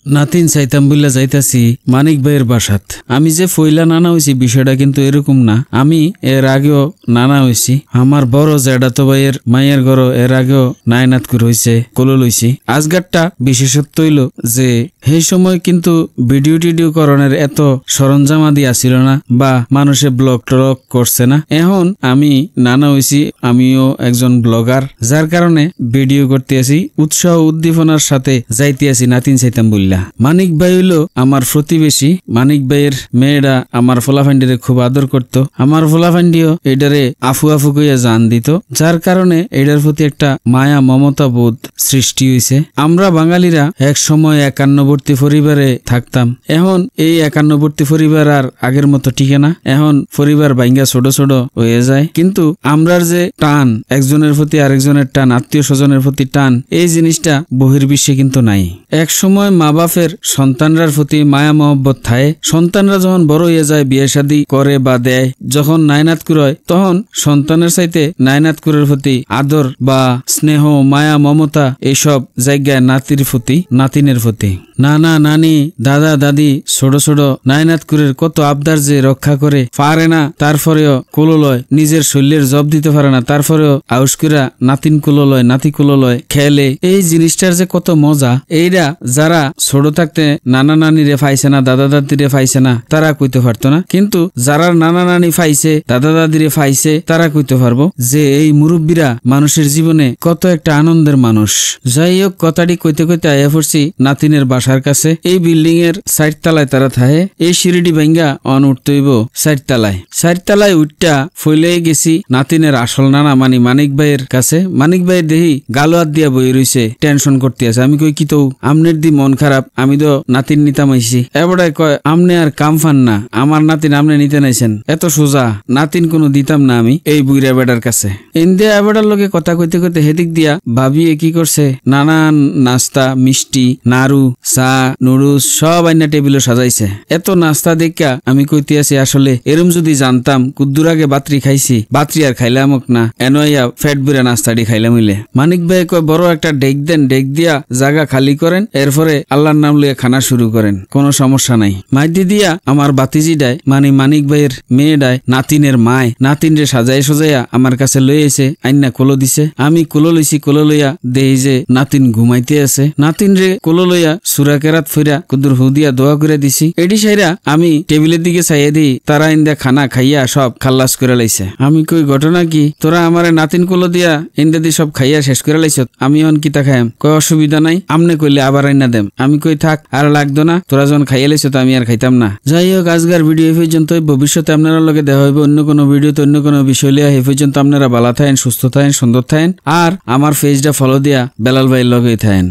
নাতিন চাইতাম বললা যাইতাছি মানিক ভাইয়ের বাসাত। আমি যে ফইলা নানা হইছি বিষয়টা কিন্তু এরকম না। আমি এর আগেও নানা হইছি। আমার বড় জেডাতো ভাইয়ের মাইয়ের ঘর এর আগেও নায়নাত করে হইছে, কোলো লইছি। আজগারটা বিশেষত্ব হইল যে সেই সময় কিন্তু ভিডিও টিডিও করণের এত সরঞ্জামাদি আসিল না বা মানুষে ব্লগ টলগ করছে না। এখন আমি নানা হইছি, আমিও একজন ব্লগার, যার কারণে ভিডিও করতে আসি, উৎসাহ উদ্দীপনার সাথে যাইতে আসি নাতিন চাইতাম বললা। মানিক ভাই হইলো আমার প্রতিবেশী। মানিক ভাইয়ের মেয়েরা আমার ফোলাফান্ডিরে খুব আদর করত। আমার ফোলাফান্ডিও এটারে আফু আফু কইয়া জান দিত, যার কারণে এটার প্রতি একটা মায়া মমতা বোধ সৃষ্টি হইছে। আমরা বাঙালিরা এক সময় 51বর্তী পরিবারে থাকতাম। এখন এই 51বর্তী পরিবার আর আগের মতো টিকে না। এখন পরিবার বাইঙ্গা ছোট ছোট হয়ে যায়। কিন্তু আমরার যে টান, একজনের প্রতি আরেকজনের টান, আত্মীয় স্বজনের প্রতি টান, এই জিনিসটা বহির্বিশ্বে কিন্তু নাই। এক সময় মা বাপের সন্তানরার প্রতি মায়া মহব্বত থাকে। সন্তানরা যখন বড় হয়ে যায়, বিয়ে শাদী করে বা দেয়, যখন নায়নাতকুর হয়, তখন সন্তানের চাইতে নায়নাতকুরের প্রতি আদর বা স্নেহ, মায়া, মমতা এইসব জায়গায় নাতির প্রতি, নাতিনের প্রতি। নানা নানি, দাদা দাদি ছোট ছোট নায়নাতকুরের কত আবদার যে রক্ষা করে পারে না, তারপরেও কোলো লয়, নিজের শরীরের জব দিতে পারে না, তারপরেও আউসকুরা নাতিন কোলো লয়, নাতি কোলো লয়, খেলে। এই জিনিসটার যে কত মজা, এইটা যারা ছোট থাকতে নানা নানিরে পাইছে না, দাদা দাদিরে পাইছে না, তারা কইতে পারতো না। কিন্তু যারা নানা নানি পাইছে, দাদা দাদিরে পাইছে, তারা কইতে পারবো যে এই মুরব্বীরা মানুষের জীবনে কত একটা আনন্দের মানুষ। যাই হোক, কথাটি কইতে কইতে আয়া পড়ছি নাতিনের বাসার কাছে। এই বিল্ডিং এর 4 তলায় তারা থাকে। এই সিঁড়িটি ভাঙ্গা অন উঠতেইব 4 তলায়। 4 তলায় উঠটা ফইলে গেছি নাতিনের আসল নানা মানিক ভাইয়ের কাছে। মানিক ভাই দেখি গালো হাত দিয়া বই রইছে, টেনশন করতে আছে। আমি কই কি তো আমনের দি মন খারাপ, আমি তো নাতিন নিতাম আইছি। এবারে কয় আমনে আর কাম ফান না, আমার নাতিন আমনে নিতে নাইছেন, এত সোজা নাতিন কোনো দিতাম না আমি এই বুইরা বেটার কাছে। ইন্দিয়া এবারের লোকে কথা কইতে কইতে হেদিক দিয়া ভাবিয়ে কি করছে, নানান নাস্তা, মিষ্টি, নাড়ু, চা, নুডলস সব আইনা টেবিলে সাজাইছে। এত নাস্তা দেখা আমি কইতে আছি আসলে এরম যদি জানতাম কুদ্দুর আগে বাত্রি খাইছি, বাত্রি আর খাইলাম না, এনইয়া ফ্যাট বুড়া নাস্তাটি খাইলাম হইলে। মানিক ভাই কয় বড় একটা ডেক দেন, ডেক দিয়া জায়গা খালি করেন, এরপরে আল্লাহর নাম লইয়া খানা শুরু করেন, কোনো সমস্যা নাই। মাইদি দিয়া আমার বাতিজি ডায় মানিক ভাইয়ের মেয়ে ডায় নাতিনের মায় নাতিনরে সাজাই সাজাইয়া আমার কাছে লই এসে আইনা কোলো দিছে। আমি কোলো লইছি, কোলো লইয়া দেই যে নাতিন ঘুমাইতে আছে। নাতিনরে কোলো লইয়া সুরা কেরাত ফিরা কুদ্দুর হুদিয়া দোয়া করে দিছি। এডি সাইরা আমি টেবিলের দিকে চাইয়ে দিই, তারা ইন্দা খানা খাইয়া সব খাল্লাস করে লাইছে। আমি কই ঘটনা কি, তোরা আমারে নাতিন কোলো দিয়া ইন্দা দি সব খাইয়া শেষ করে লাইছ, আমি অন কিতা খাইম? কয় অসুবিধা নাই, আমনে কইলে আবার আইনা দেম। আমি কই থাক, আর লাগতো না, তোরা যখন খাইয়া লাইছ তো আমি আর খাইতাম না। যাই হোক, আজকের ভিডিও এই পর্যন্ত। ভবিষ্যতে আপনারা লগে দেখা হইবে অন্য কোনো ভিডিওতে, অন্য কোনো বিষয় লিয়া। এই পর্যন্ত আপনারা ভালো থাকেন, সুস্থ থাকেন, সুন্দর থাকেন, আর আমার পেজটা ফলো দিয়া বেলাল ভাইয়ের লগে থাকেন।